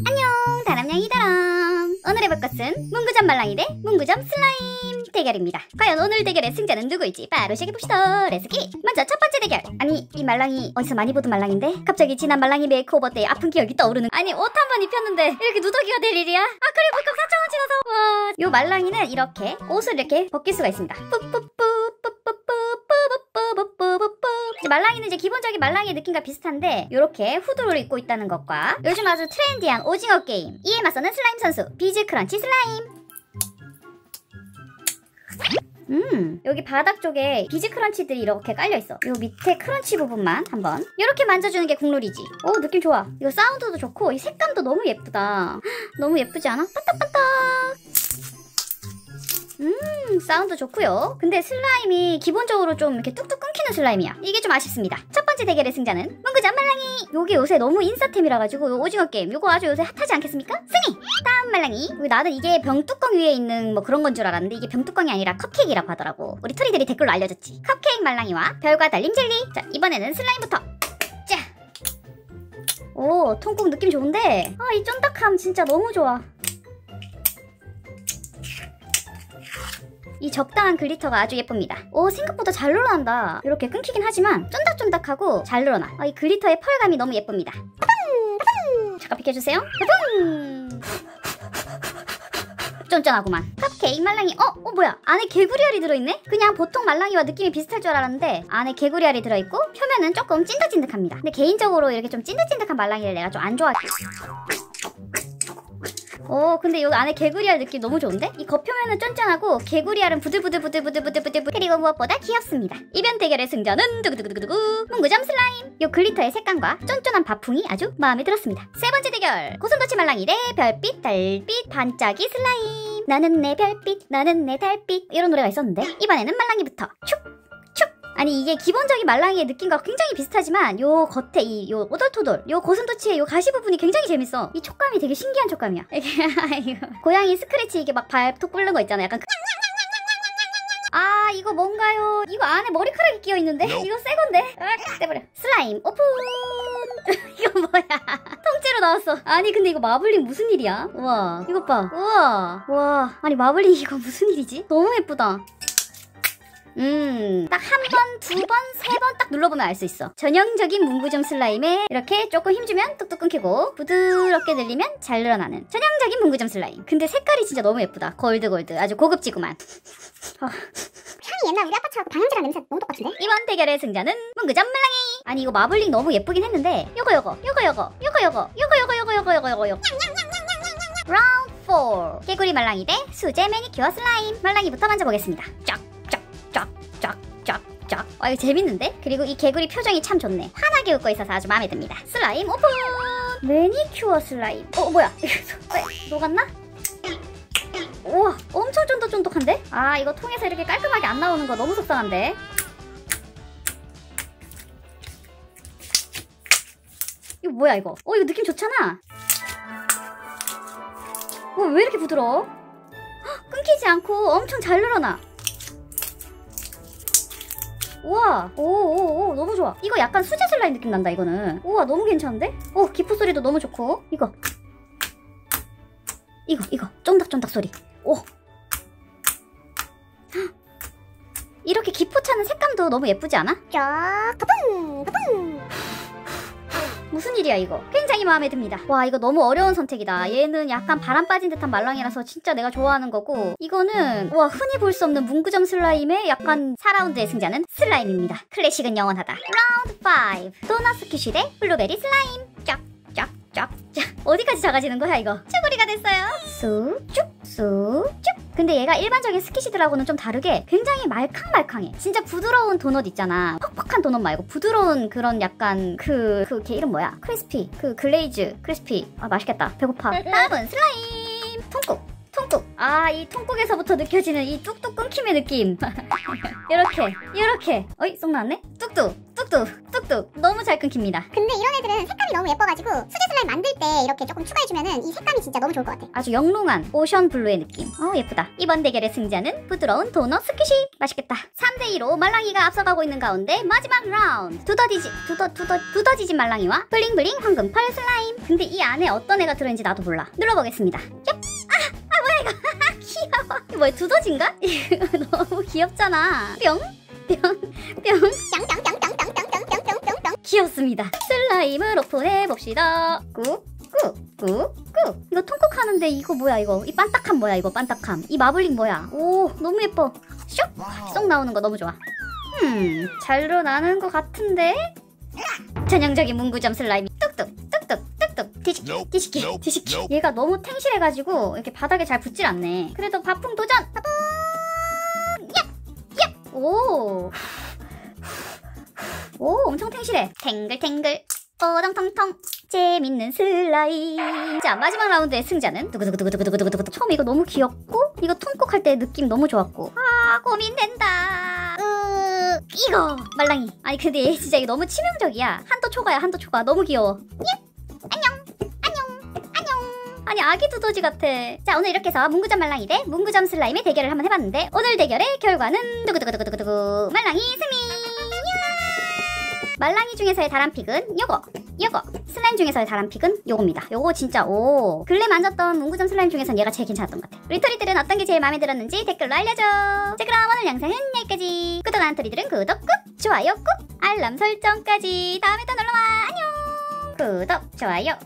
안녕, 다람냥이다람. 오늘 해볼 것은 문구점 말랑이 대 문구점 슬라임 대결입니다. 과연 오늘 대결의 승자는 누구일지 바로 시작해봅시다. 렛츠기! 먼저 첫 번째 대결. 아니, 이 말랑이 어디서 많이 보던 말랑인데 갑자기 지난 말랑이 메이크오버 때 아픈 기억이 떠오르는. 아니, 옷 한 번 입혔는데 이렇게 누더기가 될 일이야? 아, 그래, 물값 4,000원 찍어서. 와, 요 말랑이는 이렇게 옷을 이렇게 벗길 수가 있습니다. 말랑이는 이제 기본적인 말랑이의 느낌과 비슷한데 이렇게 후드를 입고 있다는 것과 요즘 아주 트렌디한 오징어 게임, 이에 맞서는 슬라임 선수 비즈 크런치 슬라임. 여기 바닥 쪽에 비즈 크런치들이 이렇게 깔려있어. 요 밑에 크런치 부분만 한번 이렇게 만져주는 게 국룰이지. 오, 느낌 좋아. 이거 사운드도 좋고 이 색감도 너무 예쁘다. 너무 예쁘지 않아? 반딱반딱. 사운드 좋고요. 근데 슬라임이 기본적으로 좀 이렇게 뚝뚝 끊기는 슬라임이야. 이게 좀 아쉽습니다. 첫 번째 대결의 승자는 문구점 말랑이. 요게 요새 너무 인싸템이라가지고 요 오징어 게임 요거 아주 요새 핫하지 않겠습니까? 승희! 다음 말랑이. 나는 이게 병뚜껑 위에 있는 뭐 그런 건 줄 알았는데 이게 병뚜껑이 아니라 컵케이크라고 하더라고. 우리 토리들이 댓글로 알려줬지. 컵케이크 말랑이와 별과 달림 젤리. 자, 이번에는 슬라임부터. 자! 오, 통곡 느낌 좋은데? 아, 이 쫀득함 진짜 너무 좋아. 이 적당한 글리터가 아주 예쁩니다. 오, 생각보다 잘 늘어난다. 이렇게 끊기긴 하지만 쫀득쫀득하고 잘 늘어나. 이 글리터의 펄감이 너무 예쁩니다. 잠깐 비켜주세요. 쫀쫀하구만. 컵케이크 말랑이. 뭐야, 안에 개구리알이 들어있네? 그냥 보통 말랑이와 느낌이 비슷할 줄 알았는데 안에 개구리알이 들어있고 표면은 조금 찐득찐득합니다. 근데 개인적으로 이렇게 좀 찐득찐득한 말랑이를 내가 좀 안 좋아해. 오, 근데 여기 안에 개구리알 느낌 너무 좋은데? 이 겉표면은 쫀쫀하고 개구리알은 부들부들부들부들부들부들. 그리고 무엇보다 귀엽습니다. 이변 대결의 승자는 두구두구두구두구 문구점 슬라임. 요 글리터의 색감과 쫀쫀한 바풍이 아주 마음에 들었습니다. 세 번째 대결. 고슴도치 말랑이 대 별빛 달빛 반짝이 슬라임. 나는 내 별빛, 나는 내 달빛. 이런 노래가 있었는데 이번에는 말랑이부터. 축! 아니, 이게 기본적인 말랑이의 느낌과 굉장히 비슷하지만 요 겉에 요 오돌토돌 요 고슴도치의 요 가시 부분이 굉장히 재밌어. 이 촉감이 되게 신기한 촉감이야. 이게 고양이 스크래치 이게 막 발톱 뿔는 거 있잖아. 약간 아, 이거 뭔가요? 이거 안에 머리카락이 끼어있는데? 이거 새건데? 떼버려. 슬라임 오픈. 이거 뭐야? 통째로 나왔어. 아니, 근데 이거 마블링 무슨 일이야? 우와, 이것 봐. 우와, 와, 아니 마블링 이거 무슨 일이지? 너무 예쁘다. 딱 한 번, 두 번, 세 번 딱 눌러보면 알 수 있어. 전형적인 문구점 슬라임에 이렇게 조금 힘주면 뚝뚝 끊기고 부드럽게 늘리면 잘 늘어나는 전형적인 문구점 슬라임. 근데 색깔이 진짜 너무 예쁘다. 골드 아주 고급지구만. 향이 옛날 우리 아빠처럼 방향제랑 냄새 너무 똑같은데? 이번 대결의 승자는 문구점 말랑이. 아니, 이거 마블링 너무 예쁘긴 했는데 요거 라운드 4 개구리 말랑이 대 수제 매니큐어 슬라임. 말랑이부터 만져보겠습니다. 쫙. 이거 재밌는데? 그리고 이 개구리 표정이 참 좋네. 환하게 웃고 있어서 아주 마음에 듭니다. 슬라임 오픈! 매니큐어 슬라임. 뭐야? 녹았나? 우와, 엄청 쫀득쫀득한데? 아, 이거 통에서 이렇게 깔끔하게 안 나오는 거 너무 속상한데? 이거 뭐야, 이거? 이거 느낌 좋잖아? 왜 이렇게 부드러워? 끊기지 않고 엄청 잘 늘어나. 우와, 오, 너무 좋아. 이거 약간 수제 슬라임 느낌 난다, 이거는. 우와, 너무 괜찮은데? 기포 소리도 너무 좋고. 이거 쫀득쫀득 소리. 이렇게 기포 차는 색감도 너무 예쁘지 않아? 쫙, 가뿐. 무슨 일이야, 이거. 굉장히 마음에 듭니다. 와, 이거 너무 어려운 선택이다. 얘는 약간 바람 빠진 듯한 말랑이라서 진짜 내가 좋아하는 거고, 이거는 와, 흔히 볼 수 없는 문구점 슬라임의 약간 4라운드의 승자는 슬라임입니다. 클래식은 영원하다. 라운드 5 도넛 스퀴쉬 대 블루베리 슬라임. 쫙. 어디까지 작아지는 거야, 이거? 쭈구리가 됐어요. 쑥쭉. 근데 얘가 일반적인 스퀴시들하고는 좀 다르게 굉장히 말캉말캉해. 진짜 부드러운 도넛 있잖아. 퍽퍽한 도넛 말고 부드러운 그런 약간 걔 이름 뭐야? 크리스피. 글레이즈 크리스피. 아, 맛있겠다. 배고파. 다음은 슬라임. 통국. 아, 이 통국에서부터 느껴지는 이 뚝뚝 끊김의 느낌. 이렇게. 어이, 쏙 나왔네? 뚝뚝. 뚝뚝 너무 잘 끊깁니다. 근데 이런 애들은 색감이 너무 예뻐가지고 수제 슬라임 만들 때 이렇게 조금 추가해주면은 이 색감이 진짜 너무 좋을 것 같아. 아주 영롱한 오션 블루의 느낌. 예쁘다. 이번 대결의 승자는 부드러운 도넛 스퀴시. 맛있겠다. 3대2로 말랑이가 앞서가고 있는 가운데 마지막 라운드. 두더지진 말랑이와 블링블링 황금펄 슬라임. 근데 이 안에 어떤 애가 들어있는지 나도 몰라. 눌러보겠습니다. 얍! 뭐야 이거. 귀여워. 이거 뭐야, 두더지인가? 이거 너무 귀엽잖아. 뿅 뿅뿅뿅뿅뿅뿅뿅뿅뿅뿅. 귀엽습니다. 슬라임을 오픈해봅시다. 꾹. 이거 통콕 하는데 이거 뭐야 이거. 이 반딱함 뭐야 이거 반딱함. 이 마블링 뭐야. 오 너무 예뻐. 쏙 나오는 거 너무 좋아. 잘 드러나는 것 같은데? 전형적인 문구점 슬라임이 뚝뚝 뒤식기. 얘가 너무 탱실해가지고 이렇게 바닥에 잘 붙질 않네. 그래도 바풍 도전! 오 엄청 탱실해. 탱글탱글 오동통통 재밌는 슬라임. 자 마지막 라운드의 승자는 두구두구두구두구두구두구. 처음 이거 너무 귀엽고 이거 통콕 할 때 느낌 너무 좋았고 고민된다. 이거 말랑이. 아니 근데 얘 진짜 이거 너무 치명적이야. 한도 초과야. 너무 귀여워. 안녕. 아니 아기 두더지 같아. 자 오늘 이렇게 해서 문구점 말랑이 대 문구점 슬라임의 대결을 한번 해봤는데 오늘 대결의 결과는 두구두구두구두구 말랑이 승리. 말랑이 중에서의 다람픽은 요거 슬라임 중에서의 다람픽은 요겁니다. 요거 진짜 근래 만졌던 문구점 슬라임 중에선 얘가 제일 괜찮았던 것 같아. 우리 토리들은 어떤 게 제일 마음에 들었는지 댓글로 알려줘. 자 그럼 오늘 영상은 여기까지. 구독 안 한 토리들은 구독 꾹, 좋아요 꾹, 알람 설정까지. 다음에 또 놀러와. 안녕. 구독 좋아요.